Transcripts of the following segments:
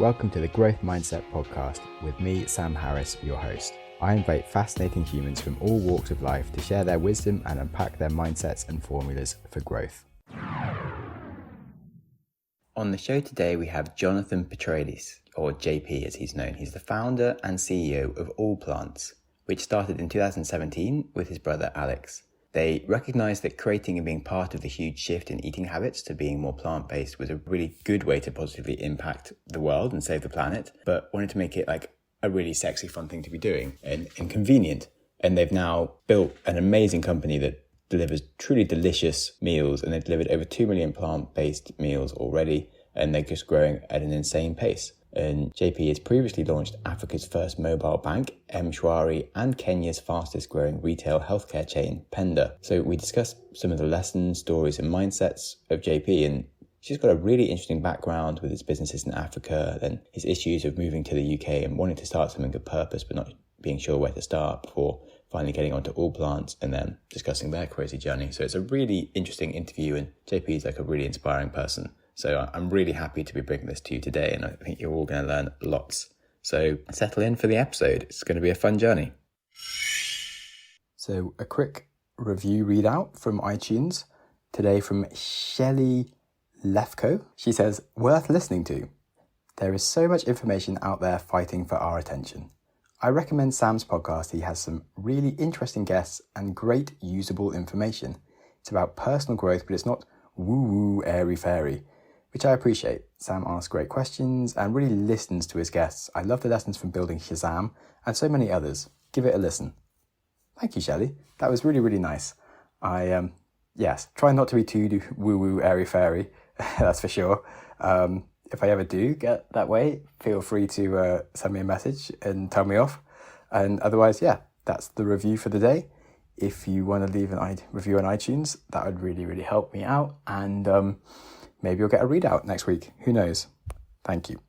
Welcome to the Growth Mindset Podcast with me, Sam Harris, your host. I invite fascinating humans from all walks of life to share their wisdom and unpack their mindsets and formulas for growth. On the show today, we have Jonathan Petraides, or JP as he's known. He's the founder and CEO of Allplants, which started in 2017 with his brother Alex. They recognized that creating and being part of the huge shift in eating habits to being more plant-based was a really good way to positively impact the world and save the planet, but wanted to make it like a really sexy, fun thing to be doing and convenient. And they've now built an amazing company that delivers truly delicious meals, and they've delivered over 2 million plant-based meals already, and they're just growing at an insane pace. And JP has previously launched Africa's first mobile bank, M-Shwari, and Kenya's fastest growing retail healthcare chain, Penda. So we discussed some of the lessons, stories and mindsets of JP, and she's got a really interesting background with his businesses in Africa, then his issues of moving to the UK and wanting to start something of purpose but not being sure where to start before finally getting onto Allplants and then discussing their crazy journey. So it's a really interesting interview, and JP is like a really inspiring person. So I'm really happy to be bringing this to you today, and I think you're all going to learn lots. So settle in for the episode. It's going to be a fun journey. So a quick review readout from iTunes. Today from Shelley Lefko. She says, worth listening to. There is so much information out there fighting for our attention. I recommend Sam's podcast. He has some really interesting guests and great usable information. It's about personal growth, but it's not woo-woo, airy-fairy, which I appreciate. Sam asks great questions and really listens to his guests. I love the lessons from building Shazam and so many others. Give it a listen. Thank you, Shelley. That was really, really nice. Yes, try not to be too woo-woo, airy-fairy, that's for sure. If I ever do get that way, feel free to send me a message and tell me off. And otherwise, yeah, that's the review for the day. If you want to leave a review on iTunes, that would really, really help me out. And maybe you'll get a readout next week. Who knows? Thank you.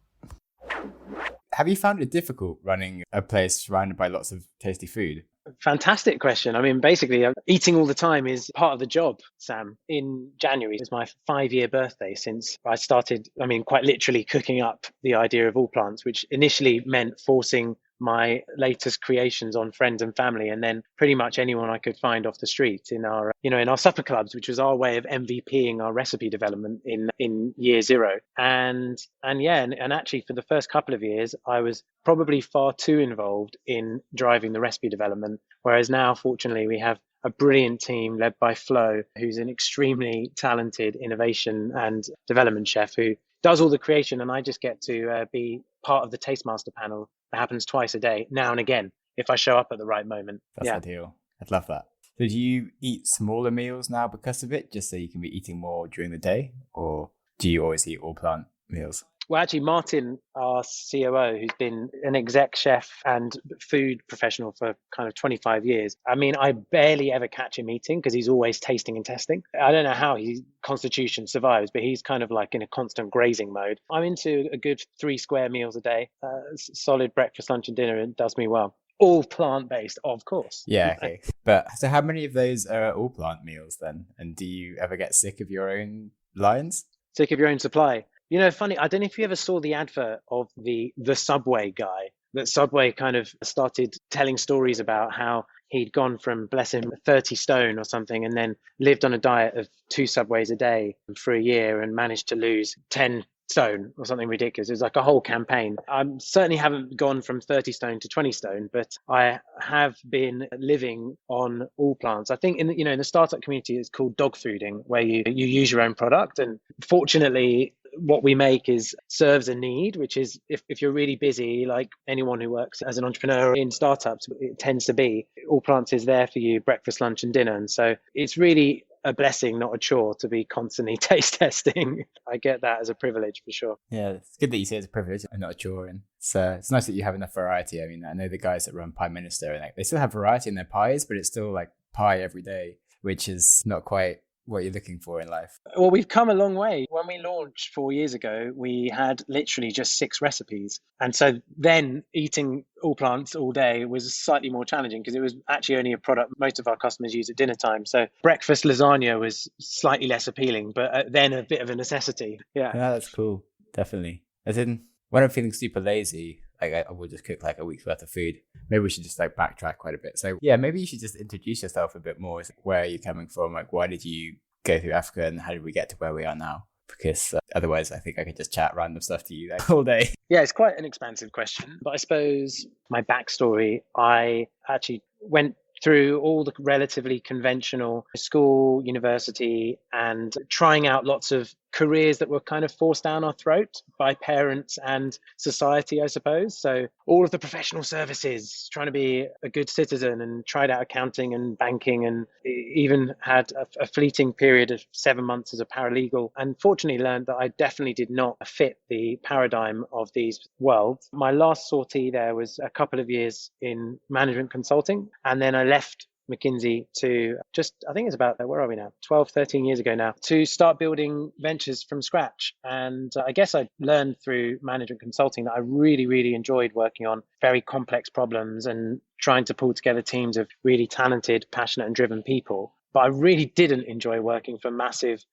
Have you found it difficult running a place surrounded by lots of tasty food? Fantastic question. I mean, basically, eating all the time is part of the job, Sam. In January, it's my 5-year birthday since I started, quite literally cooking up the idea of Allplants, which initially meant forcing my latest creations on friends and family, and then pretty much anyone I could find off the street in our supper clubs, which was our way of MVPing our recipe development in year zero. And actually for the first couple of years, I was probably far too involved in driving the recipe development. Whereas now, fortunately, we have a brilliant team led by Flo, who's an extremely talented innovation and development chef who does all the creation, and I just get to be part of the Tastemaster panel that happens twice a day, now and again, if I show up at the right moment. That's ideal. I'd love that. So do you eat smaller meals now because of it, just so you can be eating more during the day? Or do you always eat all plant meals? Well, actually, Martin, our COO, who's been an exec chef and food professional for kind of 25 years, I barely ever catch him eating because he's always tasting and testing. I don't know how his constitution survives, but he's kind of like in a constant grazing mode. I'm into a good 3 square meals a day, solid breakfast, lunch and dinner, and it does me well. All plant-based, of course. Yeah, okay. But so how many of those are all plant meals then? And do you ever get sick of your own lines? Sick of your own supply? Funny, I don't know if you ever saw the advert of the Subway guy, that Subway kind of started telling stories about how he'd gone from, bless him, 30 stone or something, and then lived on a diet of 2 Subways a day for a year and managed to lose 10 stone or something ridiculous. It was like a whole campaign. I certainly haven't gone from 30 stone to 20 stone, but I have been living on Allplants. I think in the startup community, it's called dog fooding, where you use your own product. And fortunately, what we make serves a need, which is if you're really busy, like anyone who works as an entrepreneur in startups, it tends to be, Allplants is there for you, breakfast, lunch and dinner. And so it's really a blessing, not a chore, to be constantly taste testing. I get that as a privilege for sure. Yeah, it's good that you say it's a privilege and not a chore. And it's nice that you have enough variety. I mean, I know the guys that run Pie Minister, and they still have variety in their pies, but it's still like pie every day, which is not quite what you're looking for in life. Well, we've come a long way. When we launched 4 years ago, we had literally just 6 recipes. And so then eating Allplants all day was slightly more challenging because it was actually only a product most of our customers use at dinner time. So breakfast lasagna was slightly less appealing, but then a bit of a necessity. Yeah, that's cool. Definitely. As in, when I'm feeling super lazy, like I will just cook like a week's worth of food. Maybe we should just like backtrack quite a bit. So yeah, maybe you should just introduce yourself a bit more. It's like, where are you coming from? Like, why did you go through Africa, and how did we get to where we are now? Because otherwise, I think I could just chat random stuff to you like all day. Yeah, it's quite an expansive question, but I suppose my backstory, I actually went through all the relatively conventional school, university, and trying out lots of careers that were kind of forced down our throat by parents and society, I suppose. So all of the professional services, trying to be a good citizen, and tried out accounting and banking, and even had a fleeting period of 7 months as a paralegal, and fortunately learned that I definitely did not fit the paradigm of these worlds. My last sortie there was a couple of years in management consulting, and then I left McKinsey to just, I think it's about, where are we now? 12, 13 years ago now, to start building ventures from scratch. And I guess I learned through management consulting that I really, really enjoyed working on very complex problems and trying to pull together teams of really talented, passionate, and driven people. But I really didn't enjoy working for massive,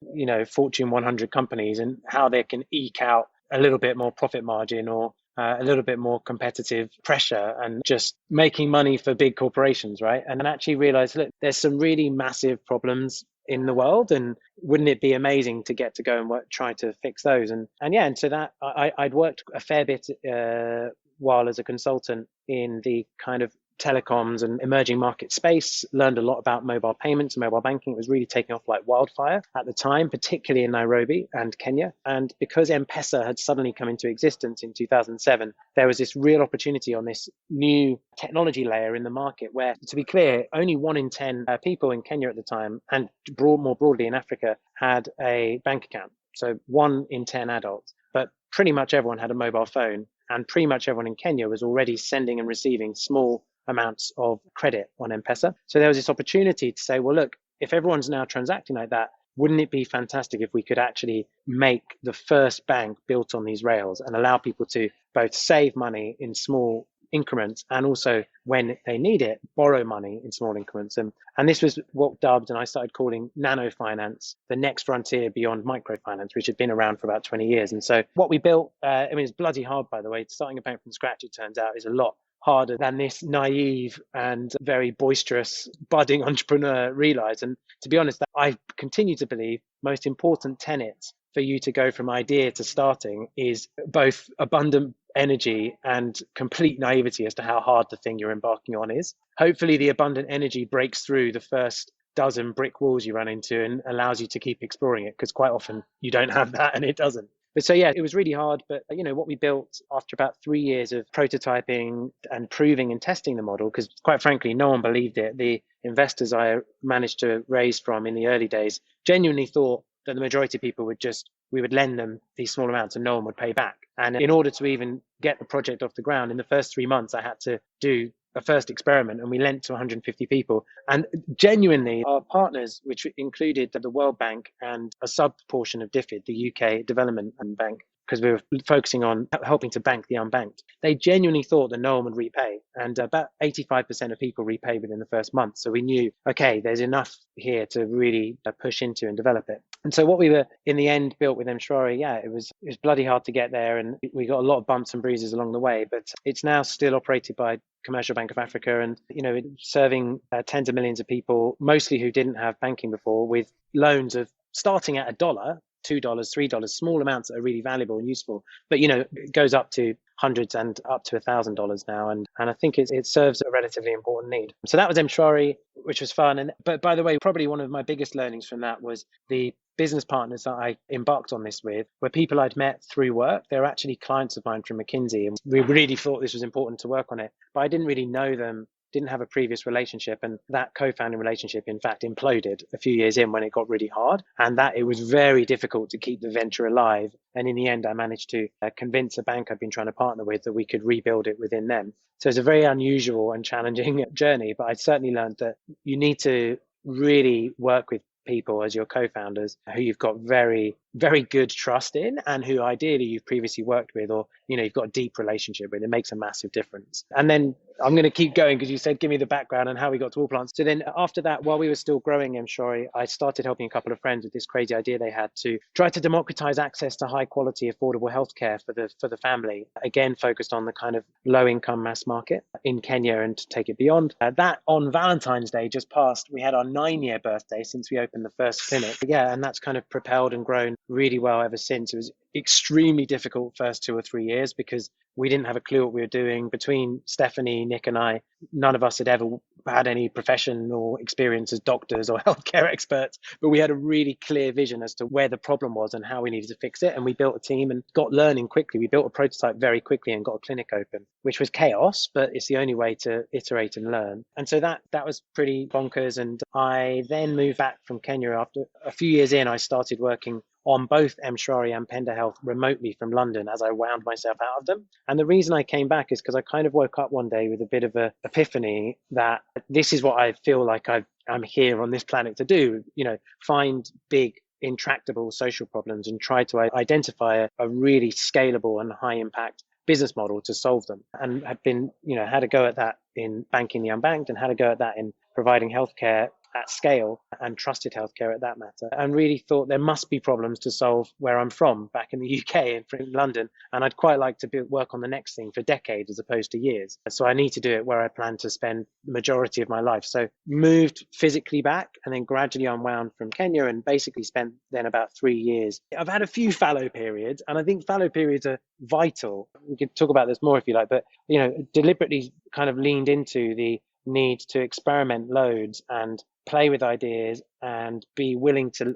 Fortune 100 companies, and how they can eke out a little bit more profit margin, or a little bit more competitive pressure, and just making money for big corporations, right? And then actually realize, look, there's some really massive problems in the world, and wouldn't it be amazing to get to go and work, try to fix those? And so that I'd worked a fair bit while as a consultant in the kind of telecoms and emerging market space, learned a lot about mobile payments and mobile banking. It was really taking off like wildfire at the time, particularly in Nairobi and Kenya. And because M-Pesa had suddenly come into existence in 2007, there was this real opportunity on this new technology layer in the market where, to be clear, only 1 in 10 people in Kenya at the time, and more broadly in Africa, had a bank account. So 1 in 10 adults. But pretty much everyone had a mobile phone, and pretty much everyone in Kenya was already sending and receiving small amounts of credit on M-Pesa. So there was this opportunity to say, well, look, if everyone's now transacting like that, wouldn't it be fantastic if we could actually make the first bank built on these rails and allow people to both save money in small increments, and also, when they need it, borrow money in small increments. And this was what dubbed, and I started calling, nano finance, the next frontier beyond microfinance, which had been around for about 20 years. And so what we built, it's bloody hard, by the way. Starting a bank from scratch, it turns out, is a lot harder than this naive and very boisterous budding entrepreneur realized. And to be honest, I continue to believe most important tenets for you to go from idea to starting is both abundant energy and complete naivety as to how hard the thing you're embarking on is. Hopefully the abundant energy breaks through the first dozen brick walls you run into and allows you to keep exploring it, because quite often you don't have that and it doesn't. But so, yeah, it was really hard. But, what we built after about 3 years of prototyping and proving and testing the model, because quite frankly, no one believed it. The investors I managed to raise from in the early days genuinely thought that the majority of people we would lend them these small amounts and no one would pay back. And in order to even get the project off the ground, in the first 3 months, I had to do a first experiment, and we lent to 150 people. And genuinely, our partners, which included the World Bank and a sub portion of DFID, the UK Development Bank, because we were focusing on helping to bank the unbanked, they genuinely thought that no one would repay. And about 85% of people repaid within the first month. So we knew, okay, there's enough here to really push into and develop it. And so what we were in the end built with Mshwari, it was bloody hard to get there, and we got a lot of bumps and bruises along the way, but it's now still operated by Commercial Bank of Africa, and serving tens of millions of people, mostly who didn't have banking before, with loans of starting at $1, $2, $3, small amounts that are really valuable and useful, but it goes up to hundreds and up to $1,000 now, and I think it serves a relatively important need. So that was Mshwari, which was fun. But by the way, probably one of my biggest learnings from that was the business partners that I embarked on this with were people I'd met through work. They were actually clients of mine from McKinsey, and we really thought this was important to work on it, but I didn't really know them, didn't have a previous relationship, and that co-founding relationship in fact imploded a few years in when it got really hard, and that it was very difficult to keep the venture alive. And in the end, I managed to convince a bank I'd been trying to partner with that we could rebuild it within them. So it's a very unusual and challenging journey, but I certainly learned that you need to really work with people as your co-founders who you've got very very good trust in, and who ideally you've previously worked with, or you've got a deep relationship with. It makes a massive difference. And then I'm going to keep going because you said give me the background and how we got to All Plants. So then after that, while we were still growing Mshori, I started helping a couple of friends with this crazy idea they had to try to democratize access to high quality, affordable healthcare for the family. Again, focused on the kind of low income mass market in Kenya and to take it beyond. That on Valentine's Day just passed, we had our 9-year birthday since we opened the first clinic. Yeah, and that's kind of propelled and grown really well ever since. It was extremely difficult first 2 or 3 years because we didn't have a clue what we were doing. Between Stephanie, Nick, and I, none of us had ever had any professional experience as doctors or healthcare experts, but we had a really clear vision as to where the problem was and how we needed to fix it. And we built a team and got learning quickly. We built a prototype very quickly and got a clinic open, which was chaos, but it's the only way to iterate and learn. And so that was pretty bonkers. And I then moved back from Kenya. After a few years in, I started working on both Mshwari and Penda Health remotely from London as I wound myself out of them. And the reason I came back is because I kind of woke up one day with a bit of an epiphany that this is what I feel like I'm here on this planet to do, find big, intractable social problems and try to identify a really scalable and high impact business model to solve them. And have been, had a go at that in banking the unbanked and had a go at that in providing healthcare at scale and trusted healthcare at that matter, and really thought there must be problems to solve where I'm from, back in the UK and in London. And I'd quite like to work on the next thing for decades as opposed to years. So I need to do it where I plan to spend the majority of my life. So moved physically back and then gradually unwound from Kenya and basically spent then about 3 years. I've had a few fallow periods, and I think fallow periods are vital. We could talk about this more if you like, but deliberately kind of leaned into the need to experiment loads and play with ideas and be willing to,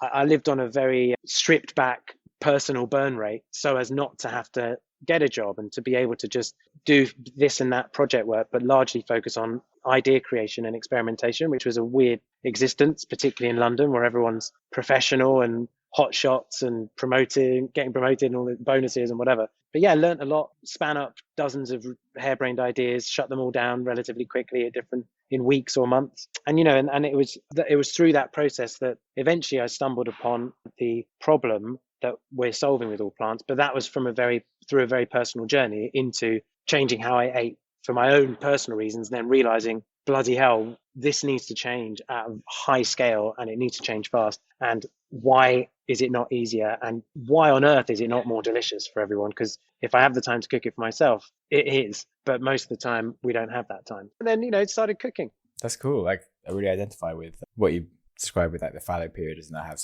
I lived on a very stripped back personal burn rate so as not to have to get a job and to be able to just do this and that project work, but largely focus on idea creation and experimentation, which was a weird existence, particularly in London, where everyone's professional and hot shots and getting promoted and all the bonuses and whatever. But yeah, I learned a lot, span up dozens of harebrained ideas, shut them all down relatively quickly in weeks or months. And, and it was through that process that eventually I stumbled upon the problem that we're solving with All Plants. But that was through a very personal journey into changing how I ate for my own personal reasons, and then realizing, bloody hell, this needs to change at a high scale and it needs to change fast. And why is it not easier? And why on earth is it not more delicious for everyone? Because if I have the time to cook it for myself, it is. But most of the time, we don't have that time. And then, started cooking. That's cool. Like, I really identify with what you described with like the fallow periods, and I have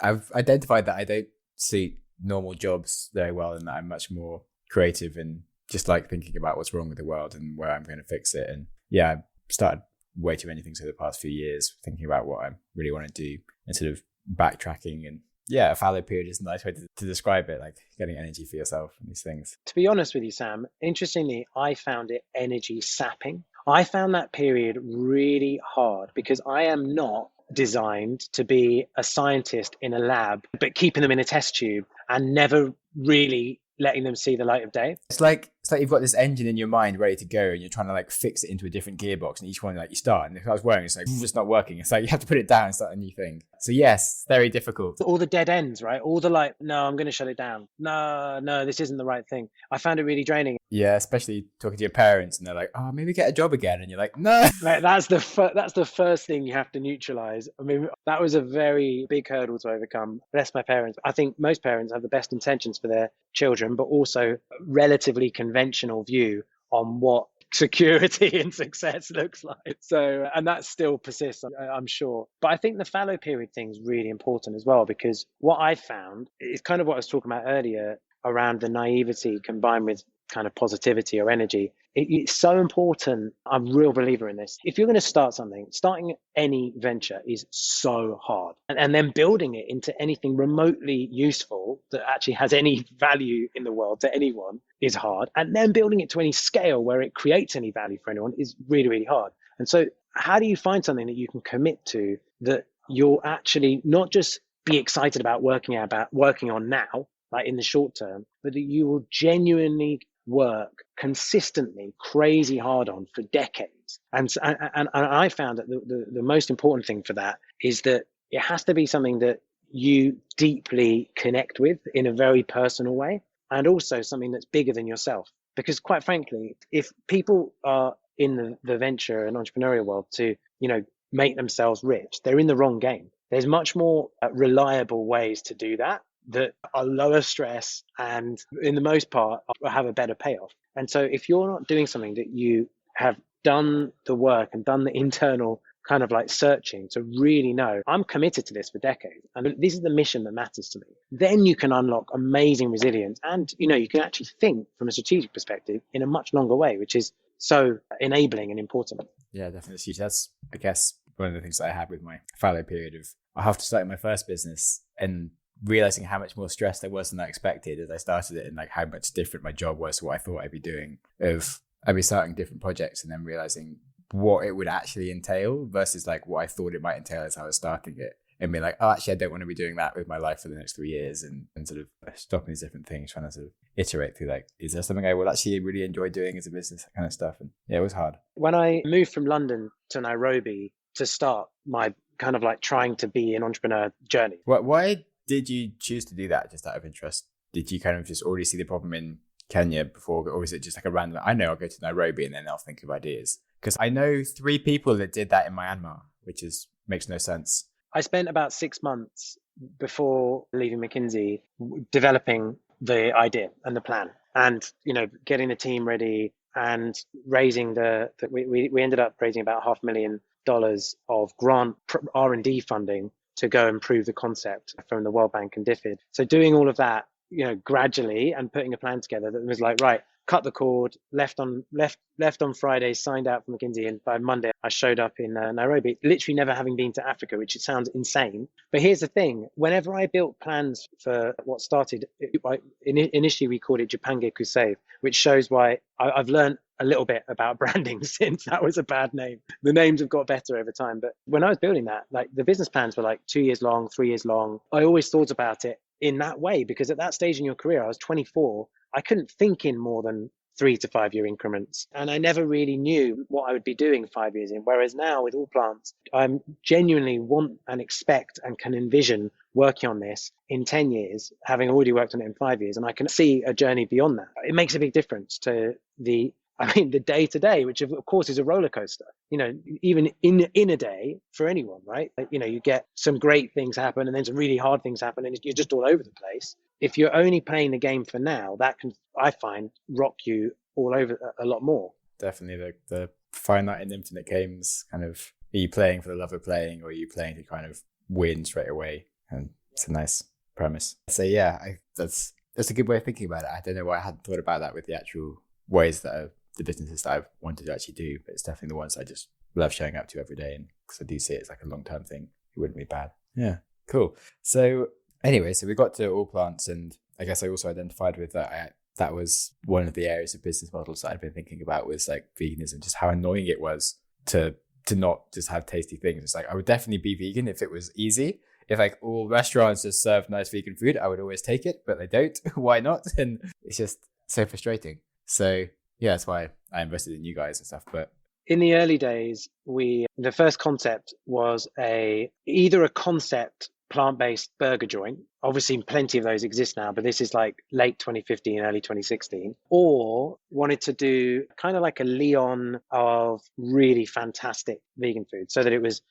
I've identified that I don't suit normal jobs very well, and that I'm much more creative and just like thinking about what's wrong with the world and where I'm going to fix it. And yeah, I started way too many things over the past few years, thinking about what I really want to do and sort of backtracking. And yeah, a fallow period is a nice way to describe it, like getting energy for yourself and these things. To be honest with you, Sam, interestingly, I found it energy sapping. I found that period really hard because I am not designed to be a scientist in a lab, but keeping them in a test tube and never really letting them see the light of day. It's like you've got this engine in your mind ready to go and you're trying to like fix it into a different gearbox, and each one like you start, and if I was worrying, it's like it's not working. It's like you have to put it down and start a new thing. So yes, very difficult. All the dead ends, right? All the like, no, I'm going to shut it down. No, this isn't the right thing. I found it really draining. Yeah, especially talking to your parents and they're like, oh, maybe get a job again, and you're like, no. Right, that's the first thing you have to neutralize. I mean, that was a very big hurdle to overcome. Bless my parents. I think most parents have the best intentions for their children, but also relatively conventional view on what security and success looks like. So, and that still persists, I'm sure. But I think the fallow period thing is really important as well, because what I found is kind of what I was talking about earlier around the naivety combined with kind of positivity or energy. It's so important. I'm a real believer in this. If you're going to start something, starting any venture is so hard. And then building it into anything remotely useful that actually has any value in the world to anyone is hard. And then building it to any scale where it creates any value for anyone is really, really hard. And so how do you find something that you can commit to that you'll actually not just be excited about working on now, like in the short term, but that you will genuinely work consistently crazy hard on for decades. And I found that the most important thing for that is that it has to be something that you deeply connect with in a very personal way, and also something that's bigger than yourself. Because quite frankly, if people are in the venture and entrepreneurial world to, make themselves rich, they're in the wrong game. There's much more reliable ways to do that that are lower stress and, in the most part, have a better payoff. And so, if you're not doing something that you have done the work and done the internal kind of like searching to really know, I'm committed to this for decades, and this is the mission that matters to me, then you can unlock amazing resilience. And, you can actually think from a strategic perspective in a much longer way, which is so enabling and important. Yeah, definitely. Huge. That's, I guess, one of the things that I had with my fallow period of, I have to start my first business and realizing how much more stress there was than I expected as I started it, and like how much different my job was to what I thought I'd be doing. I'd be starting different projects and then realizing what it would actually entail versus like what I thought it might entail as I was starting it, and be like, oh, actually, I don't want to be doing that with my life for the next 3 years, and sort of stopping these different things, trying to sort of iterate through like, is there something I will actually really enjoy doing as a business, that kind of stuff. And yeah, it was hard. When I moved from London to Nairobi to start my kind of like trying to be an entrepreneur journey. Why did you choose to do that, just out of interest? Did you kind of just already see the problem in Kenya before, or was it just like a random, I know I'll go to Nairobi and then I'll think of ideas? Because I know 3 people that did that in Myanmar, which makes no sense. I spent about 6 months before leaving McKinsey developing the idea and the plan, and getting the team ready and raising we ended up raising about $500,000 of grant R&D funding to go and prove the concept from the World Bank and DFID. So doing all of that, gradually, and putting a plan together that was like, right, cut the cord, left on Friday, signed out from McKinsey, and by Monday I showed up in Nairobi, literally never having been to Africa, which sounds insane. But here's the thing: whenever I built plans for what started, initially we called it Japange Kusave, which shows why I've learned a little bit about branding since that was a bad name. The names have got better over time. But when I was building that, like, the business plans were like 2 years long, 3 years long. I always thought about it in that way, because at that stage in your career, I was 24. I couldn't think in more than 3 to 5 year increments. And I never really knew what I would be doing 5 years in. Whereas now with allplants, I genuinely want and expect and can envision working on this in 10 years, having already worked on it in 5 years. And I can see a journey beyond that. It makes a big difference to the day to day, which of course is a roller coaster, even in a day for anyone, right? You get some great things happen and then some really hard things happen, and you're just all over the place. If you're only playing the game for now, that can, I find, rock you all over a lot more. Definitely the finite and infinite games, kind of, are you playing for the love of playing, or are you playing to kind of win straight away? And it's a nice premise. So yeah, that's a good way of thinking about it. I don't know why I hadn't thought about that with the actual ways that the businesses that I've wanted to actually do, but it's definitely the ones I just love showing up to every day. And because I do see it as like a long-term thing, it wouldn't be bad. Yeah, cool. So anyway, so we got to allplants, and I guess I also identified with that. That was one of the areas of business models that I'd been thinking about, was like veganism, just how annoying it was to not just have tasty things. It's like, I would definitely be vegan if it was easy. If like all restaurants just serve nice vegan food, I would always take it, but they don't. Why not? And it's just so frustrating. So yeah, that's why I invested in you guys and stuff. But in the early days, the first concept was either a concept plant-based burger joint. Obviously, plenty of those exist now, but this is like late 2015, early 2016. Or wanted to do kind of like a Leon of really fantastic vegan food, so that it was,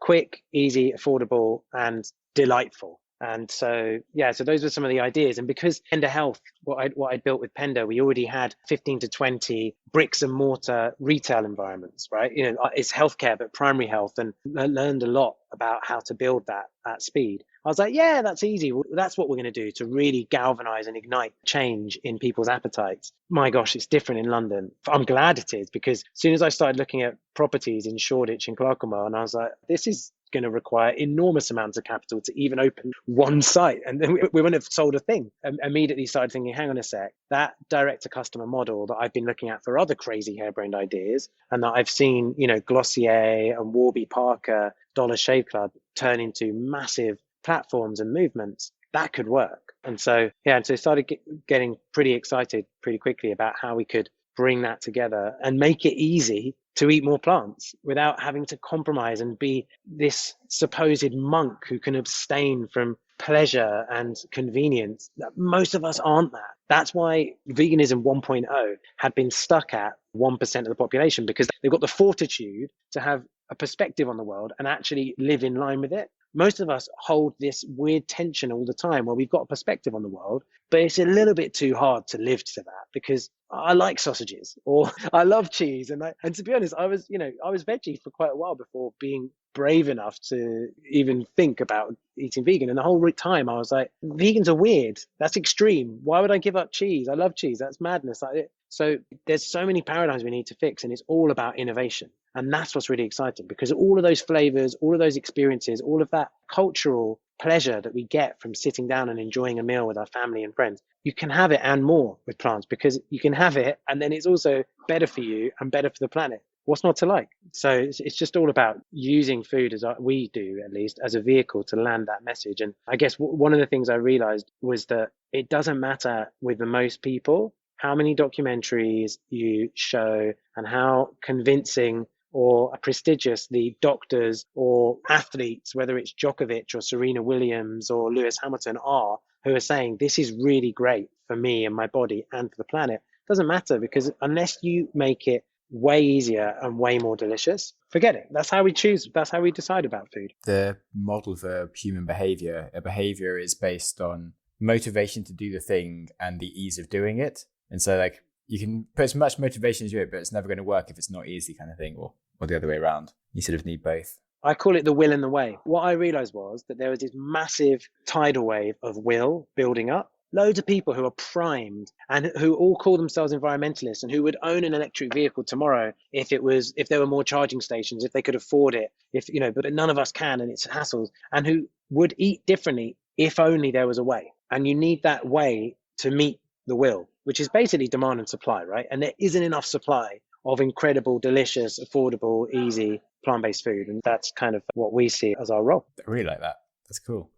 quick, easy, affordable, and delightful. And so, so those were some of the ideas. And because Penda Health, what I'd built with Penda, we already had 15 to 20 bricks and mortar retail environments, right? It's healthcare, but primary health, and I learned a lot about how to build that at speed. I was like, yeah, that's easy. That's what we're going to do to really galvanize and ignite change in people's appetites. My gosh, it's different in London. I'm glad it is, because as soon as I started looking at properties in Shoreditch and Clerkenwell, and I was like, this is going to require enormous amounts of capital to even open one site. And then we wouldn't have sold a thing. Immediately started thinking, hang on a sec, that direct to customer model that I've been looking at for other crazy harebrained ideas, and that I've seen, Glossier and Warby Parker, Dollar Shave Club turn into massive platforms and movements, that could work. And so started getting pretty excited pretty quickly about how we could bring that together and make it easy to eat more plants without having to compromise and be this supposed monk who can abstain from pleasure and convenience. Most of us aren't that. That's why veganism 1.0 had been stuck at 1% of the population, because they've got the fortitude to have a perspective on the world and actually live in line with it. Most of us hold this weird tension all the time where we've got a perspective on the world, but it's a little bit too hard to live to that, because I like sausages or I love cheese. And to be honest, I was veggie for quite a while before being brave enough to even think about eating vegan. And the whole time I was like, vegans are weird. That's extreme. Why would I give up cheese? I love cheese. That's madness. So there's so many paradigms we need to fix, and it's all about innovation. And that's what's really exciting, because all of those flavors, all of those experiences, all of that cultural pleasure that we get from sitting down and enjoying a meal with our family and friends, you can have it and more with plants, because you can have it and then it's also better for you and better for the planet. What's not to like? So it's just all about using food, as we do at least, as a vehicle to land that message. And I guess one of the things I realized was that it doesn't matter with the most people how many documentaries you show and how convincing or prestigious the doctors or athletes, whether it's Djokovic or Serena Williams or Lewis Hamilton, are, who are saying this is really great for me and my body and for the planet. It doesn't matter, because unless you make it way easier and way more delicious, forget it. That's how we choose. That's how we decide about food. The model for human behavior, a behavior is based on motivation to do the thing and the ease of doing it. And so like you can put as much motivation into it, but it's never going to work if it's not easy, kind of thing, or the other way around. You sort of need both. I call it the will and the way. What I realized was that there was this massive tidal wave of will building up. Loads of people who are primed and who all call themselves environmentalists and who would own an electric vehicle tomorrow if there were more charging stations, if they could afford it, but none of us can, and it's hassles, and who would eat differently if only there was a way. And you need that way to meet the will, which is basically demand and supply, right? And there isn't enough supply of incredible, delicious, affordable, easy plant-based food. And that's kind of what we see as our role. I really like that. That's cool.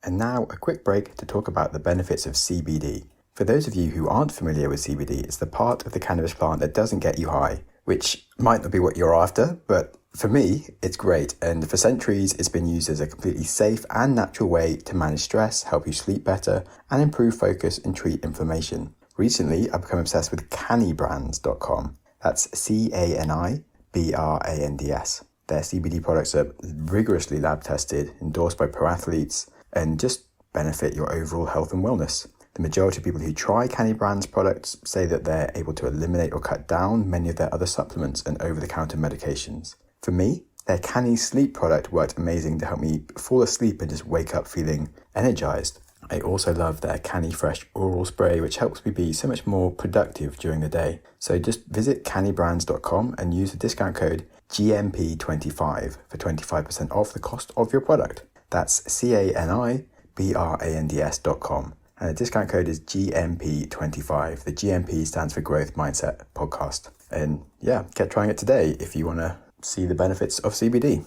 And now a quick break to talk about the benefits of CBD. For those of you who aren't familiar with CBD, it's the part of the cannabis plant that doesn't get you high, which might not be what you're after, but for me, it's great. And for centuries, it's been used as a completely safe and natural way to manage stress, help you sleep better, and improve focus and treat inflammation. Recently, I've become obsessed with canibrands.com. That's CANIBRANDS. Their CBD products are rigorously lab tested, endorsed by pro athletes, and just benefit your overall health and wellness. The majority of people who try Canibrands products say that they're able to eliminate or cut down many of their other supplements and over-the-counter medications. For me, their Canny Sleep product worked amazing to help me fall asleep and just wake up feeling energized. I also love their Canny Fresh oral spray, which helps me be so much more productive during the day. So just visit canibrands.com and use the discount code GMP25 for 25% off the cost of your product. That's CANIBRANDS.com. And the discount code is GMP25. The GMP stands for Growth Mindset Podcast. And yeah, get trying it today if you want to see the benefits of CBD.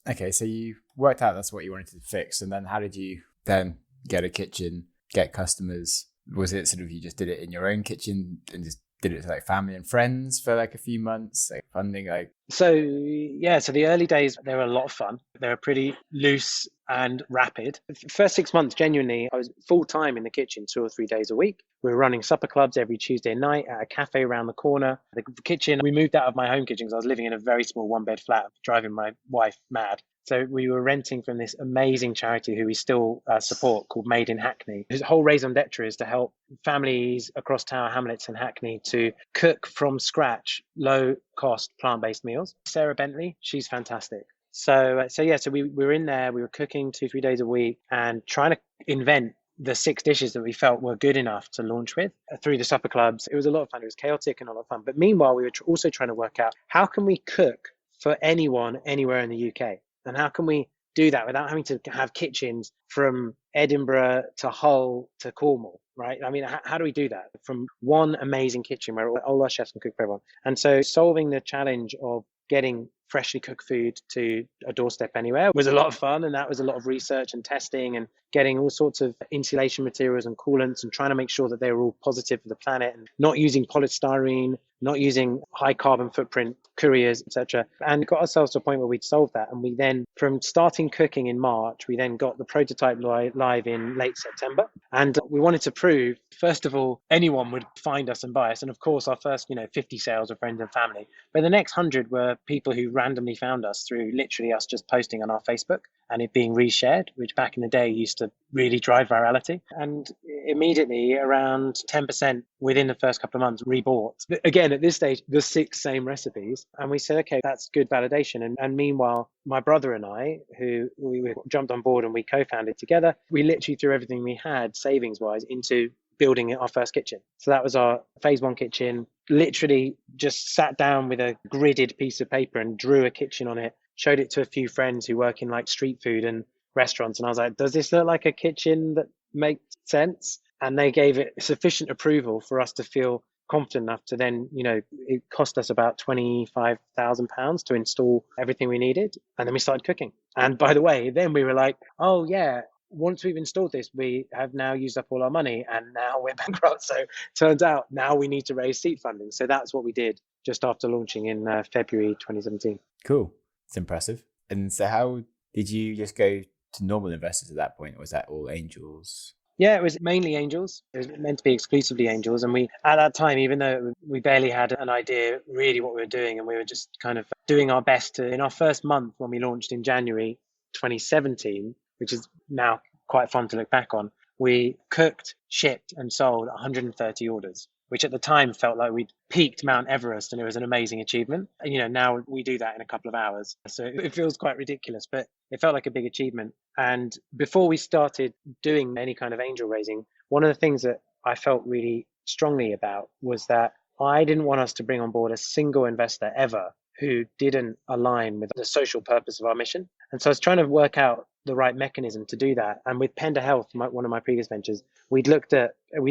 Okay, so you worked out that's what you wanted to fix. And then how did you then get a kitchen, get customers? Was it sort of you just did it in your own kitchen and just did it to like family and friends for like a few months, like funding? So the early days, they were a lot of fun. They were pretty loose and rapid. First 6 months, genuinely, I was full time in the kitchen 2 or 3 days a week. We were running supper clubs every Tuesday night at a cafe around the corner. The kitchen, we moved out of my home kitchen because I was living in a very small 1-bed flat, driving my wife mad. So we were renting from this amazing charity who we still support, called Made in Hackney, whose whole raison d'etre is to help families across Tower Hamlets and Hackney to cook from scratch, low-cost plant-based meals. Sarah Bentley, she's fantastic. So we were in there, we were cooking 2-3 days a week and trying to invent the 6 dishes that we felt were good enough to launch with through the supper clubs. It was a lot of fun. It was chaotic and a lot of fun. But meanwhile, we were also trying to work out how can we cook for anyone anywhere in the UK? And how can we do that without having to have kitchens from Edinburgh to Hull to Cornwall, right? I mean, how do we do that from one amazing kitchen where all our chefs can cook for everyone? And so solving the challenge of getting freshly cooked food to a doorstep anywhere was a lot of fun. And that was a lot of research and testing and getting all sorts of insulation materials and coolants and trying to make sure that they were all positive for the planet and not using polystyrene, not using high carbon footprint couriers, etc. And got ourselves to a point where we'd solved that. And we then, from starting cooking in March, we then got the prototype live in late September. And we wanted to prove, first of all, anyone would find us and buy us. And of course, our first, 50 sales were friends and family. But the next 100 were people who randomly found us through literally us just posting on our Facebook and it being reshared, which back in the day used to really drive virality. And immediately around 10% within the first couple of months rebought. Again, at this stage, the 6 same recipes. And we said, okay, that's good validation. And meanwhile, my brother and I, who we jumped on board and we co-founded together, we literally threw everything we had savings-wise into building our first kitchen. So that was our phase 1 kitchen. Literally just sat down with a gridded piece of paper and drew a kitchen on it, showed it to a few friends who work in like street food and restaurants. And I was like, does this look like a kitchen that makes sense? And they gave it sufficient approval for us to feel confident enough to then, it cost us about £25,000 to install everything we needed. And then we started cooking. And by the way, then we were like, oh yeah, once we've installed this, we have now used up all our money and now we're bankrupt. So turns out now we need to raise seed funding. So that's what we did just after launching in February 2017. Cool. It's impressive. And so how did you just go to normal investors at that point? Or was that all angels? Yeah, it was mainly angels. It was meant to be exclusively angels. And we, at that time, even though we barely had an idea really what we were doing, and we were just kind of doing our best to, in our first month when we launched in January 2017, which is now quite fun to look back on, we cooked, shipped and sold 130 orders, which at the time felt like we'd peaked Mount Everest and it was an amazing achievement. And, now we do that in a couple of hours. So it feels quite ridiculous, but it felt like a big achievement. And before we started doing any kind of angel raising, one of the things that I felt really strongly about was that I didn't want us to bring on board a single investor ever who didn't align with the social purpose of our mission. And so I was trying to work out the right mechanism to do that. And with Penda Health, one of my previous ventures, we'd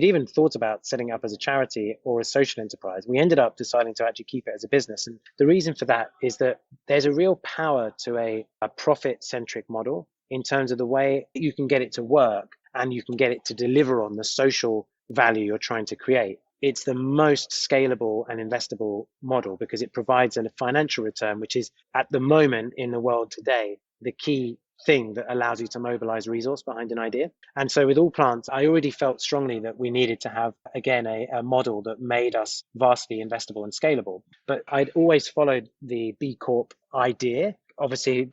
even thought about setting it up as a charity or a social enterprise. We ended up deciding to actually keep it as a business. And the reason for that is that there's a real power to a profit-centric model in terms of the way you can get it to work and you can get it to deliver on the social value you're trying to create. It's the most scalable and investable model because it provides a financial return, which is at the moment in the world today, the key thing that allows you to mobilize resource behind an idea. And so with allplants, I already felt strongly that we needed to have, again, a model that made us vastly investable and scalable. But I'd always followed the B Corp idea, obviously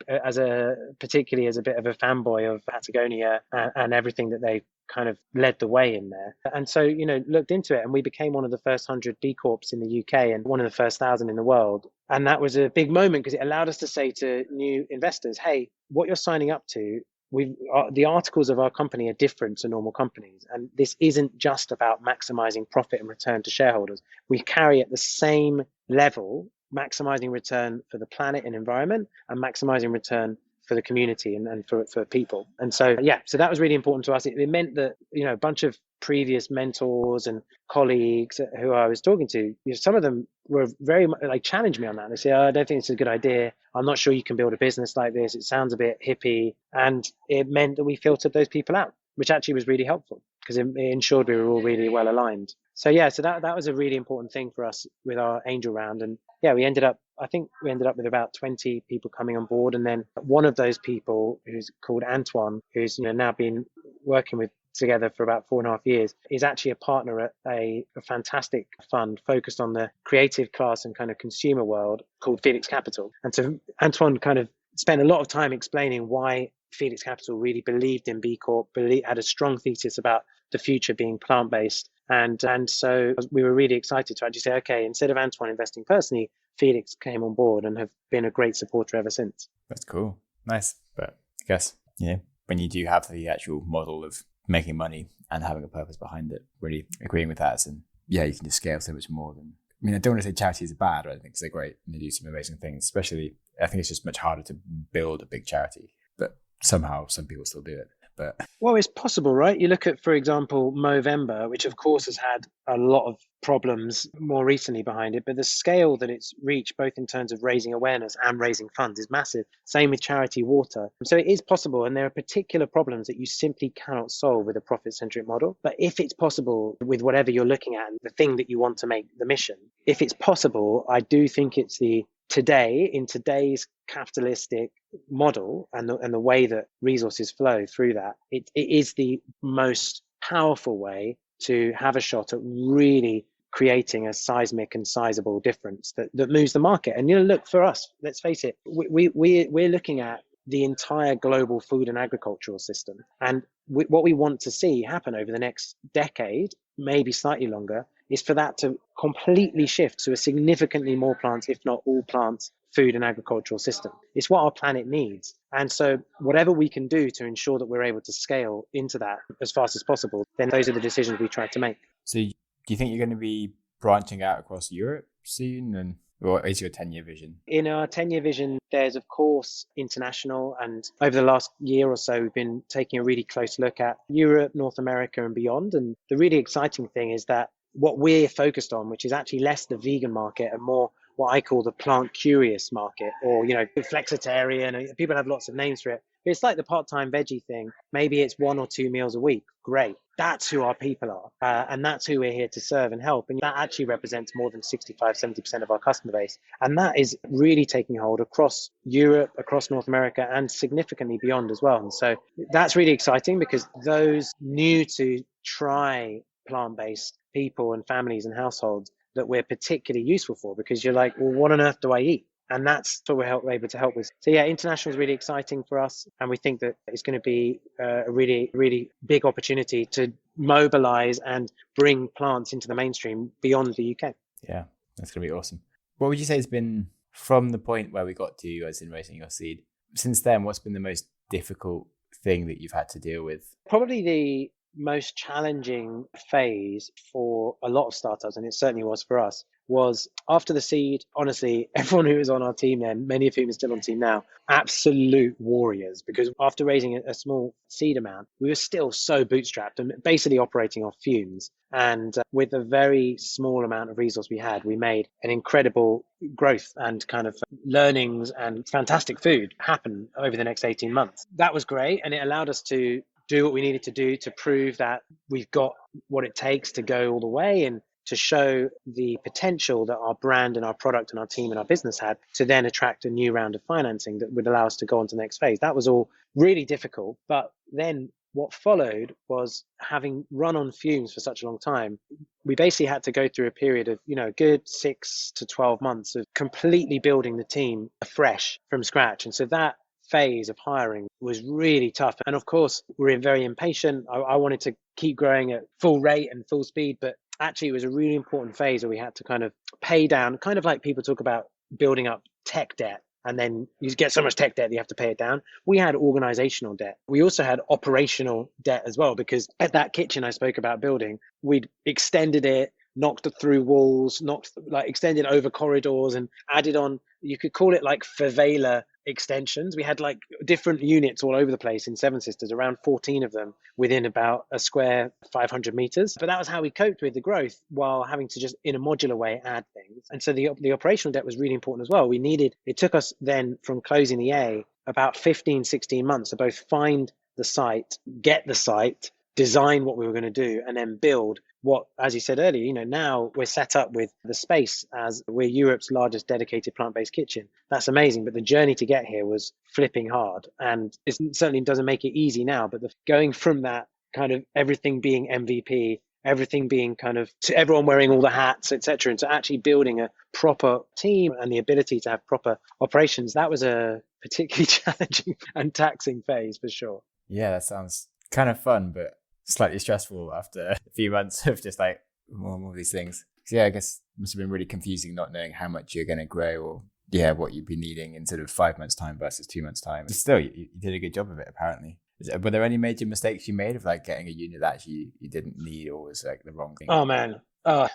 particularly as a bit of a fanboy of Patagonia and everything that they kind of led the way in there. And so, looked into it and we became one of the first 100 B Corps in the UK and one of the first 1,000 in the world. And that was a big moment because it allowed us to say to new investors, hey, what you're signing up to, the articles of our company are different to normal companies. And this isn't just about maximizing profit and return to shareholders. We carry at the same level, maximizing return for the planet and environment and maximizing return for the community and for people. And so, so that was really important to us. It meant that, a bunch of previous mentors and colleagues who I was talking to, some of them were very challenged me on that. They say, I don't think it's a good idea. I'm not sure you can build a business like this. It sounds a bit hippie. And it meant that we filtered those people out, which actually was really helpful because it ensured we were all really well aligned. So that was a really important thing for us with our angel round. And we ended up with about 20 people coming on board. And then one of those people, who's called Antoine, who's now been working with together for about 4.5 years, is actually a partner at a fantastic fund focused on the creative class and kind of consumer world called Felix Capital. And so Antoine kind of spent a lot of time explaining why Felix Capital really believed in B Corp, had a strong thesis about the future being plant-based. And so we were really excited to actually say, okay, instead of Antoine investing personally, Felix came on board and have been a great supporter ever since. That's cool. Nice. But I guess, when you do have the actual model of making money and having a purpose behind it, really agreeing with that. And you can just scale so much more than, I don't want to say charities are bad or anything, because they're great and they do some amazing things, especially, I think it's just much harder to build a big charity, but somehow some people still do it. but Well, it's possible, right? You look at, for example, Movember, which of course has had a lot of problems more recently behind it, but the scale that it's reached, both in terms of raising awareness and raising funds, is massive. Same with Charity Water. So it is possible, and there are particular problems that you simply cannot solve with a profit-centric model. But if it's possible with whatever you're looking at, the thing that you want to make the mission, if it's possible, I do think it's in today's capitalistic model and the way that resources flow through that, it is the most powerful way to have a shot at really creating a seismic and sizable difference that moves the market. And look, for us, let's face it, we're looking at the entire global food and agricultural system, and what we want to see happen over the next decade, maybe slightly longer, is for that to completely shift to a significantly more plants, if not all plants, food and agricultural system. It's what our planet needs. And so whatever we can do to ensure that we're able to scale into that as fast as possible, then those are the decisions we try to make. So do you think you're going to be branching out across Europe soon? And what is your 10-year vision? In our 10-year vision, there's, of course, international. And over the last year or so, we've been taking a really close look at Europe, North America and beyond. And the really exciting thing is that what we're focused on, which is actually less the vegan market and more what I call the plant curious market, or, flexitarian. People have lots of names for it. It's like the part-time veggie thing. Maybe it's 1 or 2 meals a week. Great. That's who our people are. And that's who we're here to serve and help. And that actually represents more than 65-70% of our customer base. And that is really taking hold across Europe, across North America, and significantly beyond as well. And so that's really exciting, because those new to try plant-based people and families and households that we're particularly useful for, because you're like, well, what on earth do I eat? And that's what we're able to help with. So yeah, international is really exciting for us. And we think that it's going to be a really, really big opportunity to mobilize and bring plants into the mainstream beyond the UK. Yeah, that's going to be awesome. What would you say has been, from the point where we got to as in raising your seed, since then, what's been the most difficult thing that you've had to deal with? Probably the most challenging phase for a lot of startups, and it certainly was for us, was after the seed. Honestly, everyone who was on our team then, many of whom are still on the team now, absolute warriors, because after raising a small seed amount, we were still so bootstrapped and basically operating off fumes. And with a very small amount of resource we had, we made an incredible growth and kind of learnings and fantastic food happen over the next 18 months. That was great. And it allowed us to do what we needed to do to prove that we've got what it takes to go all the way, and to show the potential that our brand and our product and our team and our business had, to then attract a new round of financing that would allow us to go on to the next phase. That was all really difficult. But then what followed was, having run on fumes for such a long time, we basically had to go through a period of, a good 6 to 12 months of completely building the team afresh from scratch. And so that phase of hiring was really tough. And of course, we're very impatient. I wanted to keep growing at full rate and full speed, but actually it was a really important phase where we had to kind of pay down, kind of like people talk about building up tech debt, and then you get so much tech debt that you have to pay it down. We had organizational debt. We also had operational debt as well, because at that kitchen I spoke about building, we'd extended it, knocked through walls, extended over corridors, and added on, you could call it like favela extensions. We had like different units all over the place in Seven Sisters, around 14 of them within about a square 500 meters. But that was how we coped with the growth, while having to just in a modular way add things. And so the operational debt was really important as well. It took us then from closing the A about 15, 16 months to both find the site, get the site, design what we were going to do, and then build what, as you said earlier, now we're set up with the space as we're Europe's largest dedicated plant-based kitchen. That's amazing. But the journey to get here was flipping hard. And it certainly doesn't make it easy now, but going from that kind of everything being MVP, everything being kind of to everyone wearing all the hats, etc., and to actually building a proper team and the ability to have proper operations, that was a particularly challenging and taxing phase for sure. Yeah, that sounds kind of fun, but slightly stressful after a few months of just like more of these things. So yeah, I guess it must have been really confusing not knowing how much you're going to grow, or what you'd be needing in sort of 5 months time versus 2 months time. But still, you did a good job of it apparently. Were there any major mistakes you made of like getting a unit that actually you didn't need, or was like the wrong thing? Oh man,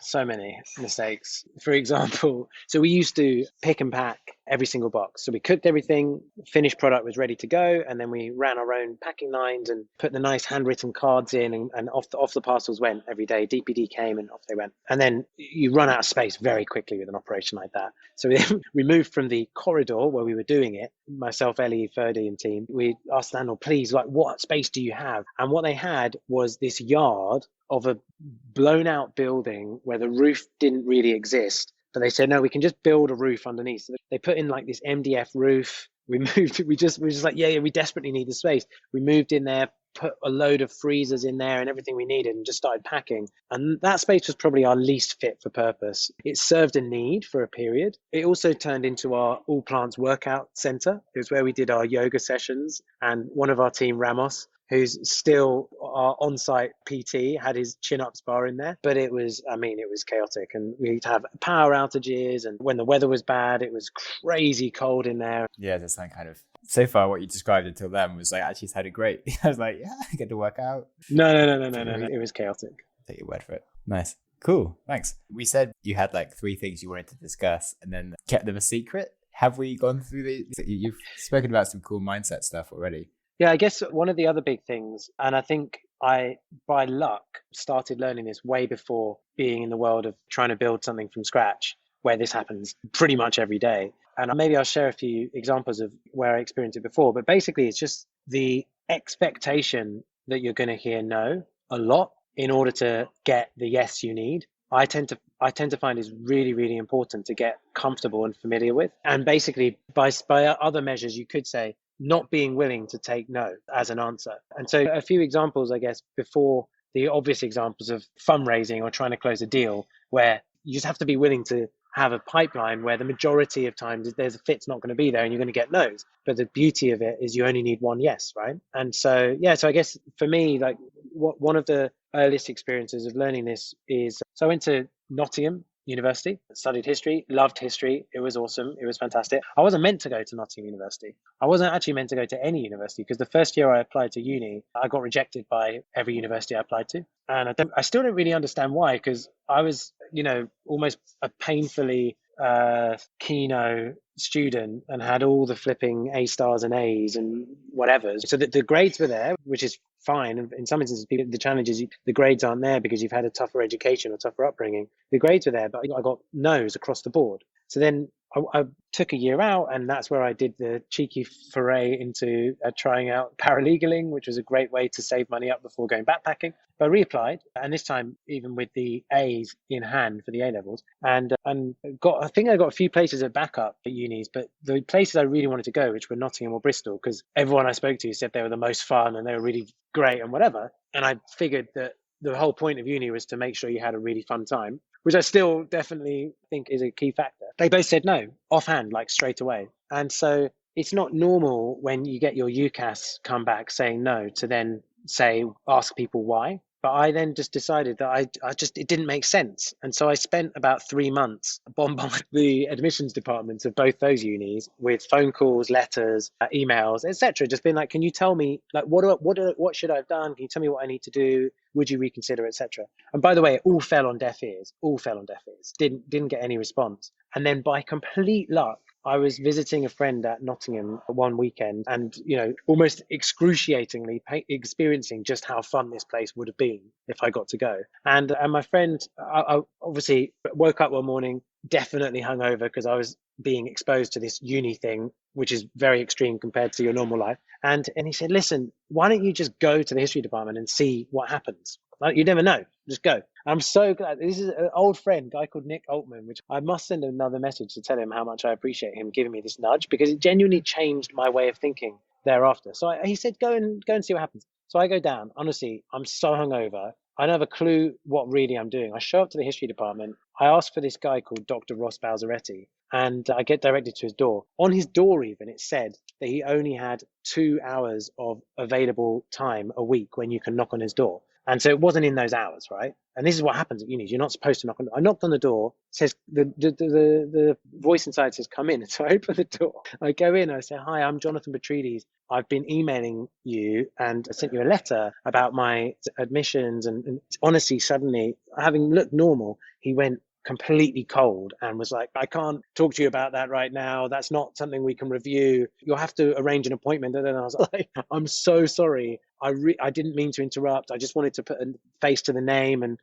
so many mistakes. For example, so we used to pick and pack every single box. So we cooked everything, finished product was ready to go, and then we ran our own packing lines and put the nice handwritten cards in, and off the parcels went every day. DPD came and off they went. And then you run out of space very quickly with an operation like that. So we moved from the corridor where we were doing it, myself, Ellie, Ferdy and team. We asked the landlord, please, like, what space do you have? And what they had was this yard of a blown out building where the roof didn't really exist. But they said, no, we can just build a roof underneath. So they put in like this MDF roof. We moved, we just like, yeah, we desperately need the space. We moved in there, put a load of freezers in there and everything we needed, and just started packing. And that space was probably our least fit for purpose. It served a need for a period. It also turned into our All Plants workout center. It was where we did our yoga sessions. And one of our team, Ramos, who's still our on-site PT, had his chin-ups bar in there. But it was chaotic. And we'd have power outages. And when the weather was bad, it was crazy cold in there. Yeah, that's like kind of, so far what you described until then was like, actually sounded great. I was like, yeah, I get to work out. No. It was chaotic. Take your word for it. Nice. Cool. Thanks. We said you had like 3 things you wanted to discuss and then kept them a secret. Have we gone through these? You've spoken about some cool mindset stuff already. Yeah, I guess one of the other big things, and I think I, by luck, started learning this way before being in the world of trying to build something from scratch, where this happens pretty much every day. And maybe I'll share a few examples of where I experienced it before. But basically, it's just the expectation that you're going to hear no a lot in order to get the yes you need. I tend to find is really, really important to get comfortable and familiar with. And basically, by other measures, you could say not being willing to take no as an answer. And so a few examples, I guess, before the obvious examples of fundraising or trying to close a deal, where you just have to be willing to have a pipeline where the majority of times there's a fit's not going to be there and you're going to get no's. But the beauty of it is you only need one yes, right? And so, yeah, so I guess for me, like one of the earliest experiences of learning this is, so I went to Nottingham University, studied history, loved history. It was awesome. It was fantastic. I wasn't meant to go to Nottingham University. I wasn't actually meant to go to any university because the first year I applied to uni, I got rejected by every university I applied to. And I still don't really understand why, because I was, almost a painfully keynote student and had all the flipping A stars and A's and whatever. So the grades were there, which is fine. And in some instances, the challenge is the grades aren't there because you've had a tougher education or tougher upbringing. The grades were there, but I got no's across the board. So then I took a year out, and that's where I did the cheeky foray into trying out paralegaling, which was a great way to save money up before going backpacking. But I reapplied, and this time even with the A's in hand for the A levels, and I think I got a few places at backup at unis, but the places I really wanted to go, which were Nottingham or Bristol, because everyone I spoke to said they were the most fun and they were really great and whatever. And I figured that the whole point of uni was to make sure you had a really fun time, which I still definitely think is a key factor. They both said no, offhand, like straight away. And so it's not normal when you get your UCAS come back saying no to then ask people why. But I then just decided that it didn't make sense. And so I spent about 3 months bombarding the admissions departments of both those unis with phone calls, letters, emails, etc. Just being like, can you tell me, like, what should I have done? Can you tell me what I need to do? Would you reconsider, etc. And by the way, it all fell on deaf ears. Didn't get any response. And then by complete luck, I was visiting a friend at Nottingham one weekend and, almost excruciatingly experiencing just how fun this place would have been if I got to go. And my friend, I obviously woke up one morning, definitely hungover because I was being exposed to this uni thing, which is very extreme compared to your normal life. And he said, listen, why don't you just go to the history department and see what happens? Like, you never know. Just go. I'm so glad. This is an old friend, guy called Nick Altman, which I must send another message to tell him how much I appreciate him giving me this nudge, because it genuinely changed my way of thinking thereafter. So he said, go and see what happens. So I go down. Honestly, I'm so hungover. I don't have a clue what really I'm doing. I show up to the history department. I ask for this guy called Dr. Ross Balzaretti, and I get directed to his door. On his door even, it said that he only had 2 hours of available time a week when you can knock on his door. And so it wasn't in those hours, right? And this is what happens at uni. You're not supposed to knock on. I knocked on the door. Says the voice inside says, "Come in." So I open the door. I go in. I say, "Hi, I'm Jonathan Petrides. I've been emailing you and I sent you a letter about my admissions." And honestly, suddenly, having looked normal, he went, completely cold and was like, I can't talk to you about that right now. That's not something we can review. You'll have to arrange an appointment. And then I was like, I'm so sorry. I didn't mean to interrupt. I just wanted to put a face to the name and,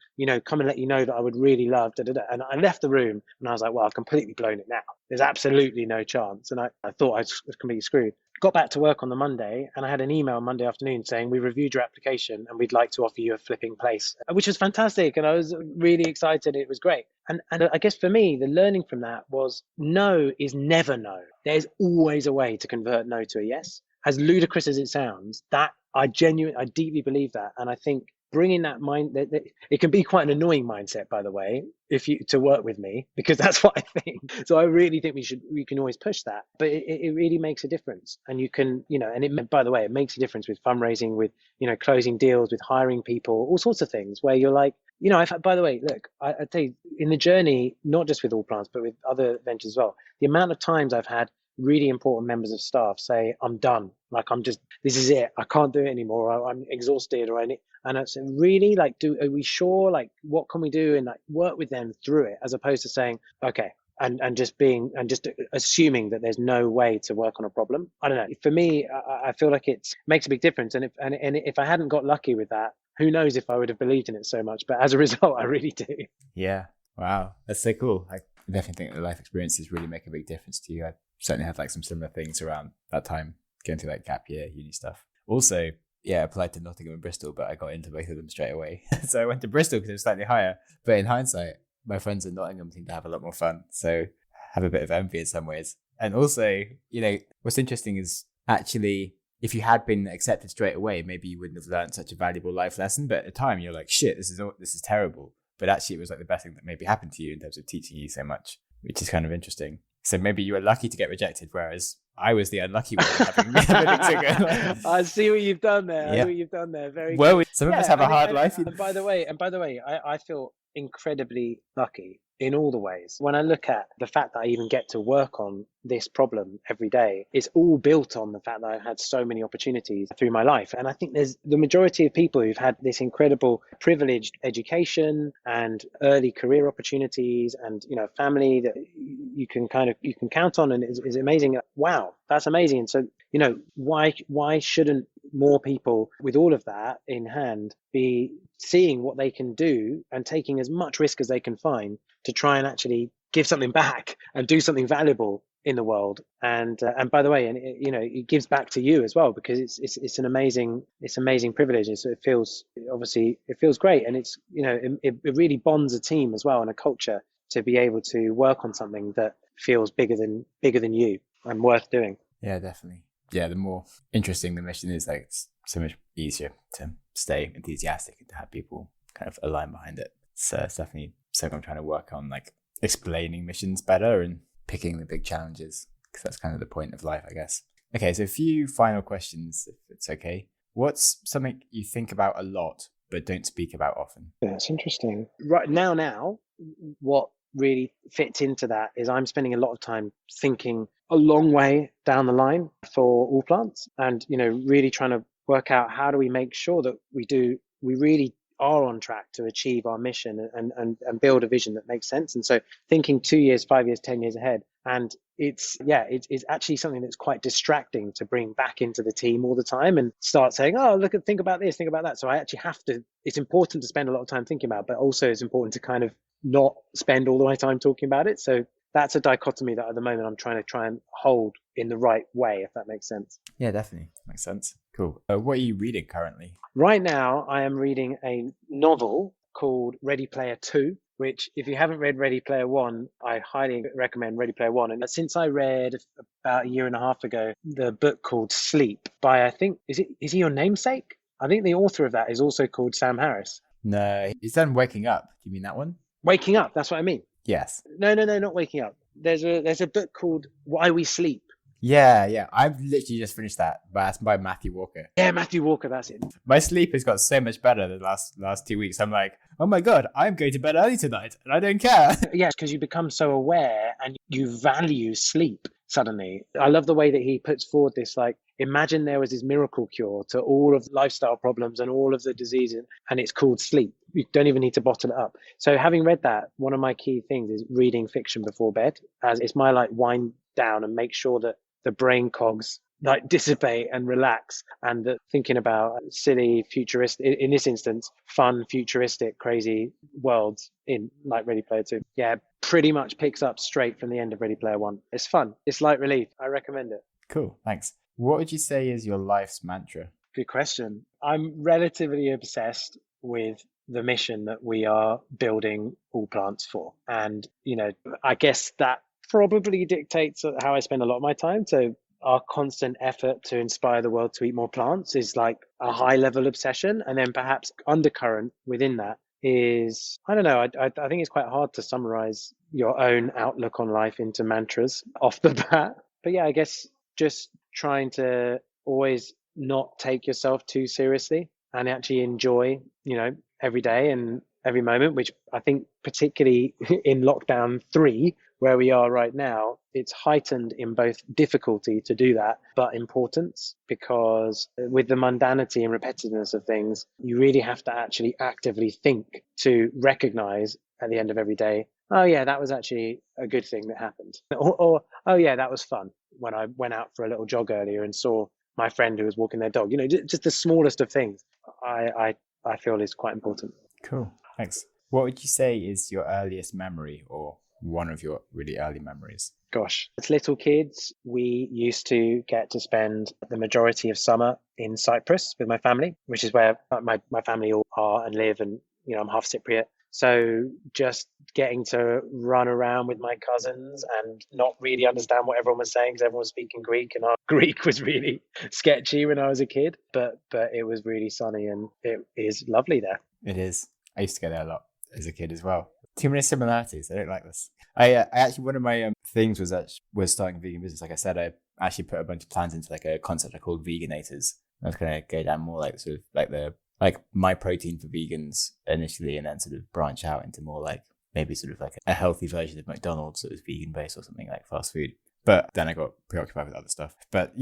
come and let you know that I would really love, da, da, da. And I left the room and I was like, well, I've completely blown it now. There's absolutely no chance. And I thought I was completely screwed. Got back to work on the Monday and I had an email Monday afternoon saying, we reviewed your application and we'd like to offer you a flipping place, which was fantastic. And I was really excited. It was great. And I guess for me, the learning from that was no is never no. There's always a way to convert no to a yes. As ludicrous as it sounds, that I deeply believe that. And I think bringing that mind, it can be quite an annoying mindset, by the way, to work with me, because that's what I think. So I really think we can always push that, but it really makes a difference. And you can, and by the way, it makes a difference with fundraising, with, closing deals, with hiring people, all sorts of things where you're like, by the way, look, I tell you, in the journey, not just with All Plants, but with other ventures as well, the amount of times I've had really important members of staff say, I'm done. Like, this is it. I can't do it anymore. I'm exhausted and it's really like, are we sure? Like, what can we do? And like work with them through it, as opposed to saying, okay, and just assuming that there's no way to work on a problem. I don't know. For me, I feel like it makes a big difference. And if I hadn't got lucky with that, who knows if I would have believed in it so much. But as a result, I really do. Yeah. Wow. That's so cool. I definitely think that life experiences really make a big difference to you. I certainly had like some similar things around that time, going through like gap year, uni stuff. Also, yeah, I applied to Nottingham and Bristol, but I got into both of them straight away. So I went to Bristol because it was slightly higher. But in hindsight, my friends in Nottingham seem to have a lot more fun. So I have a bit of envy in some ways. And also, what's interesting is actually, if you had been accepted straight away, maybe you wouldn't have learned such a valuable life lesson. But at the time, you're like, shit, this is terrible. But actually, it was like the best thing that maybe happened to you in terms of teaching you so much, which is kind of interesting. So maybe you were lucky to get rejected, whereas I was the unlucky one having I see what you've done there. Yeah. I see what you've done there. Very well, good. Some of us have a hard life. And by the way, I feel incredibly lucky in all the ways. When I look at the fact that I even get to work on this problem every day, it's all built on the fact that I've had so many opportunities through my life. And I think there's the majority of people who've had this incredible privileged education and early career opportunities and, family that you can count on and is amazing. Wow, that's amazing. And so, why shouldn't more people with all of that in hand be seeing what they can do and taking as much risk as they can find to try and actually give something back and do something valuable in the world? And by the way, and it gives back to you as well, because it's an amazing privilege. And so it feels great, and it's it really bonds a team as well and a culture to be able to work on something that feels bigger than you and worth doing. Yeah, definitely. Yeah, the more interesting the mission is, like, it's so much easier to stay enthusiastic and to have people kind of align behind it. So it's definitely something I'm trying to work on, like explaining missions better and picking the big challenges, because that's kind of the point of life, I guess. Okay, so a few final questions, if it's okay. What's something you think about a lot but don't speak about often? Yeah, it's interesting. Right now, what really fits into that is I'm spending a lot of time thinking a long way down the line for All Plants, and really trying to work out how do we make sure that we really are on track to achieve our mission and build a vision that makes sense. And so thinking 2 years, 5 years, 10 years ahead. And it's actually something that's quite distracting to bring back into the team all the time and start saying, oh, think about this, think about that. So I actually it's important to spend a lot of time thinking about it, but also it's important to kind of not spend all my time talking about it. So that's a dichotomy that at the moment I'm trying and hold in the right way, if that makes sense. Yeah, definitely. Makes sense. Cool. What are you reading currently? Right now, I am reading a novel called Ready Player 2, which, if you haven't read Ready Player 1, I highly recommend Ready Player 1. And since I read about a year and a half ago the book called Sleep by, I think, is he your namesake? I think the author of that is also called Sam Harris. No, he's done Waking Up. Do you mean that one? Waking Up, that's what I mean. Yes. No, not Waking Up. There's a book called Why We Sleep. Yeah. I've literally just finished that, but that's by Matthew Walker. Yeah, Matthew Walker, that's it. My sleep has got so much better the last 2 weeks. I'm like, oh my God, I'm going to bed early tonight and I don't care. Yeah, because you become so aware and you value sleep suddenly. I love the way that he puts forward this, like, imagine there was this miracle cure to all of the lifestyle problems and all of the diseases, and it's called sleep. You don't even need to bottle it up. So having read that, one of my key things is reading fiction before bed, as it's my like wind down and make sure that the brain cogs like dissipate and relax, and that thinking about silly futuristic, in this instance fun futuristic crazy worlds in like Ready Player 2, yeah, pretty much picks up straight from the end of Ready Player 1. It's fun, it's light relief, I recommend it. Cool, thanks. What would you say is your life's mantra? Good question. I'm relatively obsessed with the mission that we are building All Plants for, and I guess that probably dictates how I spend a lot of my time. So our constant effort to inspire the world to eat more plants is like a high level obsession, and then perhaps undercurrent within that is, I don't know, I think it's quite hard to summarize your own outlook on life into mantras off the bat. But yeah, I guess just trying to always not take yourself too seriously and actually enjoy every day and every moment, which I think particularly in lockdown 3 where we are right now, it's heightened in both difficulty to do that, but importance, because with the mundanity and repetitiveness of things, you really have to actually actively think to recognize at the end of every day, oh yeah, that was actually a good thing that happened. Or oh yeah, that was fun when I went out for a little jog earlier and saw my friend who was walking their dog. Just the smallest of things I feel is quite important. Cool, thanks. What would you say is your earliest memory, or one of your really early memories? Gosh, as little kids, we used to get to spend the majority of summer in Cyprus with my family, which is where my family all are and live, and I'm half Cypriot. So just getting to run around with my cousins and not really understand what everyone was saying because everyone was speaking Greek, and our Greek was really sketchy when I was a kid, but it was really sunny and it is lovely there. It is. I used to go there a lot as a kid as well. Too many similarities. I don't like this. I actually, one of my things was starting a vegan business. Like I said, I actually put a bunch of plans into like a concept I called veganators. I was going to go down more like sort of like my protein for vegans initially, and then sort of branch out into more like maybe sort of like a healthy version of McDonald's that was vegan based or something like fast food. But then I got preoccupied with other stuff. But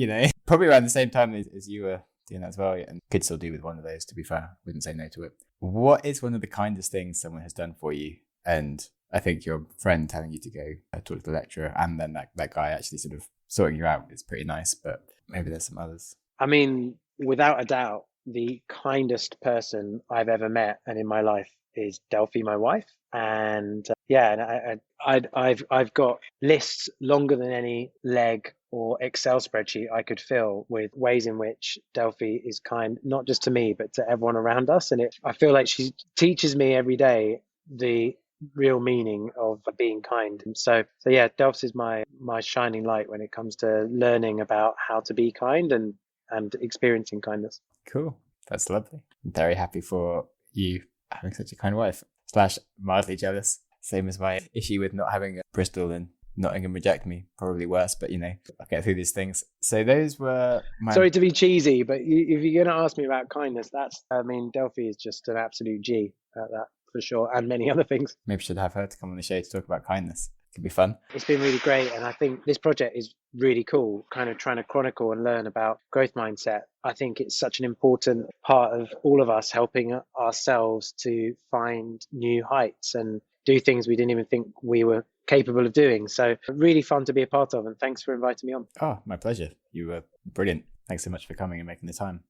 probably around the same time as you were doing that as well, and could still do with one of those, to be fair. Wouldn't say no to it. What is one of the kindest things someone has done for you? And I think your friend telling you to go talk to the lecturer, and then that guy actually sort of sorting you out is pretty nice, but maybe there's some others. I mean, without a doubt, the kindest person I've ever met and in my life is Delphi, my wife. And I've got lists longer than any leg or Excel spreadsheet I could fill with ways in which Delphi is kind, not just to me, but to everyone around us. And I feel like she teaches me every day the real meaning of being kind. And so yeah, Delphs is my shining light when it comes to learning about how to be kind and experiencing kindness. Cool. That's lovely. I'm very happy for you having such a kind wife. / mildly jealous. Same as my issue with not having a Bristol and Nottingham reject me. Probably worse, but I'll get through these things. So those were my... Sorry to be cheesy, but if you're going to ask me about kindness, Delphi is just an absolute G at that, for sure, and many other things. Maybe should have her to come on the show to talk about kindness. Could be fun. It's been really great, and I think this project is really cool, kind of trying to chronicle and learn about growth mindset. I think it's such an important part of all of us helping ourselves to find new heights and do things we didn't even think we were capable of doing. So really fun to be a part of, and thanks for inviting me on. Oh, my pleasure. You were brilliant. Thanks so much for coming and making the time.